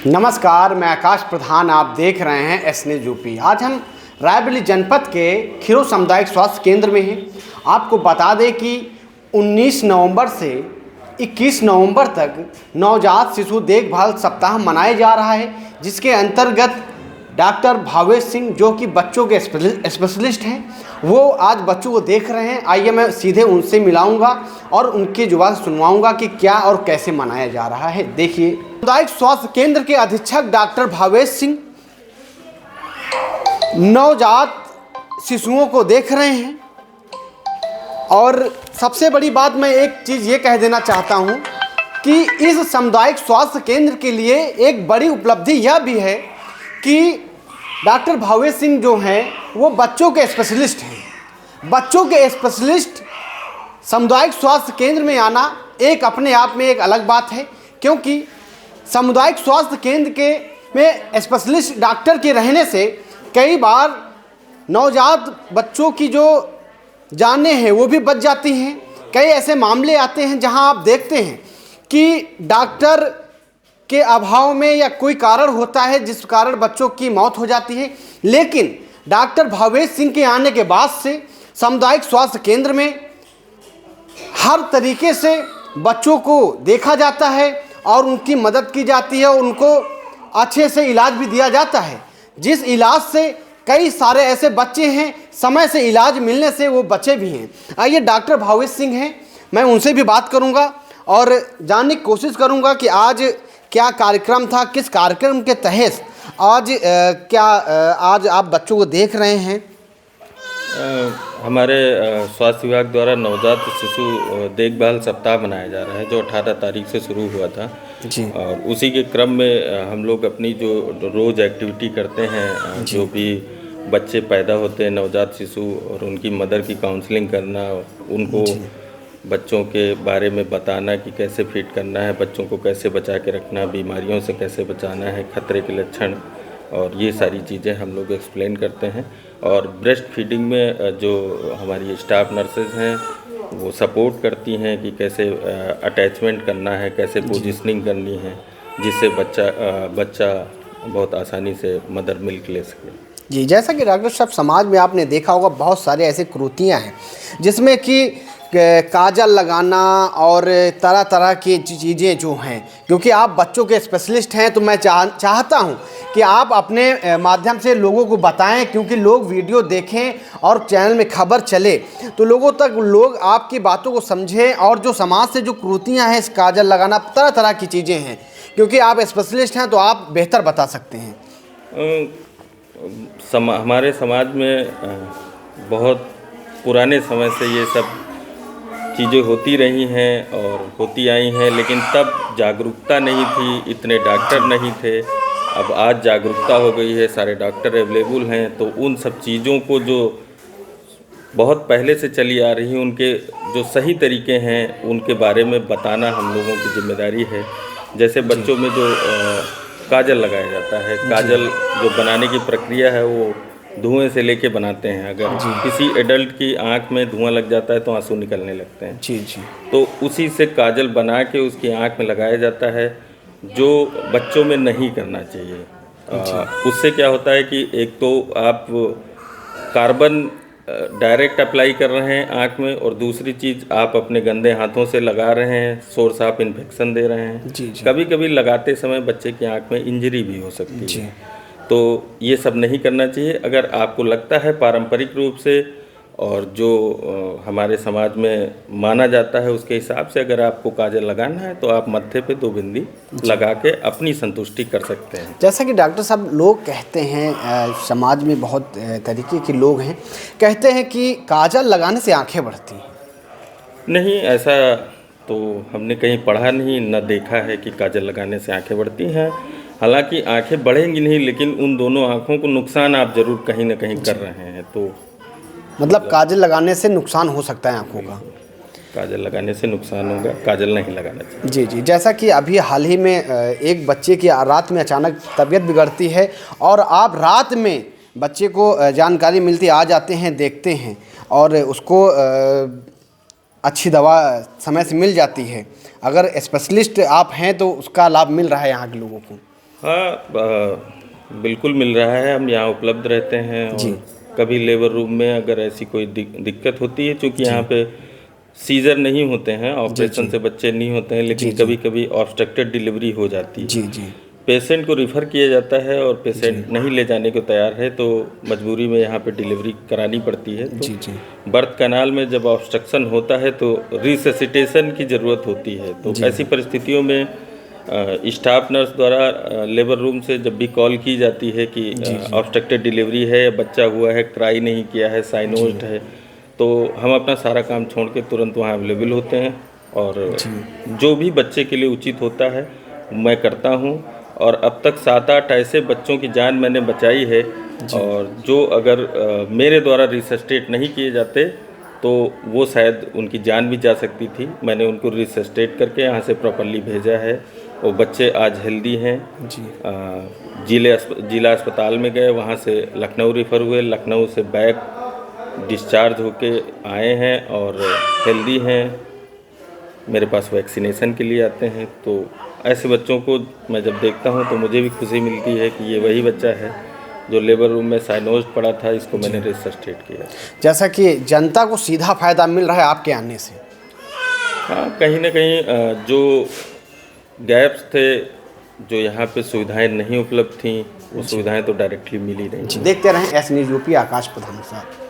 नमस्कार, मैं आकाश प्रधान। आप देख रहे हैं एस न्यूज़ यूपी। आज हम रायबरेली जनपद के खीरो सामुदायिक स्वास्थ्य केंद्र में हैं। आपको बता दें कि 19 नवंबर से 21 नवंबर तक नवजात शिशु देखभाल सप्ताह मनाया जा रहा है, जिसके अंतर्गत डॉक्टर भावेश सिंह, जो कि बच्चों के स्पेशलिस्ट हैं, वो आज बच्चों को देख रहे हैं। आइए मैं सीधे उनसे मिलाऊंगा और उनकी जुबान सुनवाऊंगा कि क्या और कैसे मनाया जा रहा है। देखिए, सामुदायिक स्वास्थ्य केंद्र के अधीक्षक डॉक्टर भावेश सिंह नवजात शिशुओं को देख रहे हैं। और सबसे बड़ी बात, मैं एक चीज़ ये कह देना चाहता हूँ कि इस सामुदायिक स्वास्थ्य केंद्र के लिए एक बड़ी उपलब्धि यह भी है कि डॉक्टर भावेश सिंह जो हैं वो बच्चों के स्पेशलिस्ट हैं। बच्चों के स्पेशलिस्ट सामुदायिक स्वास्थ्य केंद्र में आना एक अपने आप में एक अलग बात है, क्योंकि सामुदायिक स्वास्थ्य केंद्र के में स्पेशलिस्ट डॉक्टर के रहने से कई बार नवजात बच्चों की जो जानें हैं वो भी बच जाती हैं। कई ऐसे मामले आते हैं जहां आप देखते हैं कि डॉक्टर के अभाव में या कोई कारण होता है जिस कारण बच्चों की मौत हो जाती है, लेकिन डॉक्टर भावेश सिंह के आने के बाद से सामुदायिक स्वास्थ्य केंद्र में हर तरीके से बच्चों को देखा जाता है और उनकी मदद की जाती है, उनको अच्छे से इलाज भी दिया जाता है, जिस इलाज से कई सारे ऐसे बच्चे हैं समय से इलाज मिलने से वो बचे भी हैं। आइए, डॉक्टर भावेश सिंह हैं, मैं उनसे भी बात करूंगा और जानने की कोशिश करूंगा कि आज क्या कार्यक्रम था, किस कार्यक्रम के तहत आज आप बच्चों को देख रहे हैं। हमारे स्वास्थ्य विभाग द्वारा नवजात शिशु देखभाल सप्ताह मनाया जा रहा है, जो 18 तारीख से शुरू हुआ था जी। और उसी के क्रम में हम लोग अपनी जो रोज़ एक्टिविटी करते हैं, जो भी बच्चे पैदा होते हैं नवजात शिशु, और उनकी मदर की काउंसलिंग करना, उनको बच्चों के बारे में बताना कि कैसे फीड करना है, बच्चों को कैसे बचा के रखना, बीमारियों से कैसे बचाना है, खतरे के लक्षण, और ये सारी चीज़ें हम लोग एक्सप्लेन करते हैं। और ब्रेस्ट फीडिंग में जो हमारी स्टाफ नर्सेज हैं वो सपोर्ट करती हैं कि कैसे अटैचमेंट करना है, कैसे पोजिशनिंग करनी है, जिससे बच्चा बहुत आसानी से मदर मिल्क ले सके। जी, जैसा कि डॉक्टर साहब, समाज में आपने देखा होगा बहुत सारे ऐसे कुरीतियाँ हैं जिसमें कि काजल लगाना और तरह तरह की चीज़ें जो हैं, क्योंकि आप बच्चों के स्पेशलिस्ट हैं तो मैं चाहता हूं कि आप अपने माध्यम से लोगों को बताएं, क्योंकि लोग वीडियो देखें और चैनल में खबर चले तो लोगों तक लोग आपकी बातों को समझें, और जो समाज से जो कुरीतियां हैं, काजल लगाना, तरह तरह की चीज़ें हैं, क्योंकि आप स्पेशलिस्ट हैं तो आप बेहतर बता सकते हैं। हमारे समाज में बहुत पुराने समय से ये सब चीज़ें होती रही हैं और होती आई हैं, लेकिन तब जागरूकता नहीं थी, इतने डॉक्टर नहीं थे। अब आज जागरूकता हो गई है, सारे डॉक्टर अवेलेबल हैं, तो उन सब चीज़ों को जो बहुत पहले से चली आ रही हैं, उनके जो सही तरीके हैं उनके बारे में बताना हम लोगों की जिम्मेदारी है। जैसे बच्चों में जो काजल लगाया जाता है, काजल जो बनाने की प्रक्रिया है वो धुएं से लेके बनाते हैं। अगर किसी एडल्ट की आंख में धुआं लग जाता है तो आंसू निकलने लगते हैं। जी जी। तो उसी से काजल बना के उसकी आंख में लगाया जाता है, जो बच्चों में नहीं करना चाहिए। उससे क्या होता है कि एक तो आप कार्बन डायरेक्ट अप्लाई कर रहे हैं आंख में, और दूसरी चीज़ आप अपने गंदे हाथों से लगा रहे हैं, सोर्स ऑफ इन्फेक्शन दे रहे हैं। जी जी। कभी कभी लगाते समय बच्चे की आंख में इंजरी भी हो सकती है, तो ये सब नहीं करना चाहिए। अगर आपको लगता है पारंपरिक रूप से और जो हमारे समाज में माना जाता है उसके हिसाब से अगर आपको काजल लगाना है तो आप मत्थे पे 2 बिंदी लगा के अपनी संतुष्टि कर सकते हैं। जैसा कि डॉक्टर साहब, लोग कहते हैं, समाज में बहुत तरीके के लोग हैं, कहते हैं कि काजल लगाने से आंखें बढ़ती हैं। नहीं, ऐसा तो हमने कहीं पढ़ा नहीं, न देखा है कि काजल लगाने से आंखें बढ़ती हैं। हालांकि आंखें बढ़ेंगी नहीं, लेकिन उन दोनों आंखों को नुकसान आप ज़रूर कहीं ना कहीं कर रहे हैं। तो मतलब काजल लगाने से नुकसान हो सकता है आंखों का? काजल लगाने से नुकसान होगा, काजल नहीं लगाना चाहिए। जी जी। जैसा कि अभी हाल ही में एक बच्चे की रात में अचानक तबीयत बिगड़ती है और आप रात में बच्चे को जानकारी मिलती, आ जाते हैं, देखते हैं और उसको अच्छी दवा समय से मिल जाती है। अगर स्पेशलिस्ट आप हैं तो उसका लाभ मिल रहा है यहाँ के लोगों को। बिल्कुल मिल रहा है। हम यहाँ उपलब्ध रहते हैं जी। और कभी लेबर रूम में अगर ऐसी कोई दिक्कत होती है, क्योंकि यहाँ पे सीजर नहीं होते हैं, ऑपरेशन से बच्चे नहीं होते हैं, लेकिन कभी कभी ऑब्स्ट्रक्टेड डिलीवरी हो जाती है। जी जी पेशेंट को रिफ़र किया जाता है और पेशेंट नहीं ले जाने को तैयार है तो मजबूरी में यहाँ पे डिलीवरी करानी पड़ती है। तो जी जी बर्थ कैनाल में जब ऑब्स्ट्रक्शन होता है तो रिससिटेशन की ज़रूरत होती है। तो ऐसी परिस्थितियों में स्टाफ नर्स द्वारा लेबर रूम से जब भी कॉल की जाती है कि ऑब्स्ट्रक्टेड डिलीवरी है, बच्चा हुआ है, ट्राई नहीं किया है, साइनोज्ड है, तो हम अपना सारा काम छोड़ के तुरंत वहाँ अवेलेबल होते हैं और जो भी बच्चे के लिए उचित होता है मैं करता हूँ। और अब तक 7-8 ऐसे बच्चों की जान मैंने बचाई है, और जो अगर मेरे द्वारा रिसस्टेट नहीं किए जाते तो वो शायद उनकी जान भी जा सकती थी। मैंने उनको रिसस्टेट करके यहाँ से प्रॉपरली भेजा है। वो बच्चे आज हेल्दी हैं। जिला अस्पताल में गए, वहाँ से लखनऊ रेफ़र हुए, लखनऊ से बैक डिस्चार्ज होके आए हैं और हेल्दी हैं। मेरे पास वैक्सीनेशन के लिए आते हैं। तो ऐसे बच्चों को मैं जब देखता हूँ तो मुझे भी खुशी मिलती है कि ये वही बच्चा है जो लेबर रूम में साइनोज पड़ा था, इसको मैंने रिसस्टेट किया। जैसा कि जनता को सीधा फायदा मिल रहा है आपके आने से। हाँ, कहीं ना कहीं जो गैप्स थे, जो यहाँ पे सुविधाएं नहीं उपलब्ध थी, वो सुविधाएं तो डायरेक्टली मिल ही रही। देखते रहें एस न्यूज़ यूपी, आकाश प्रधान साहब।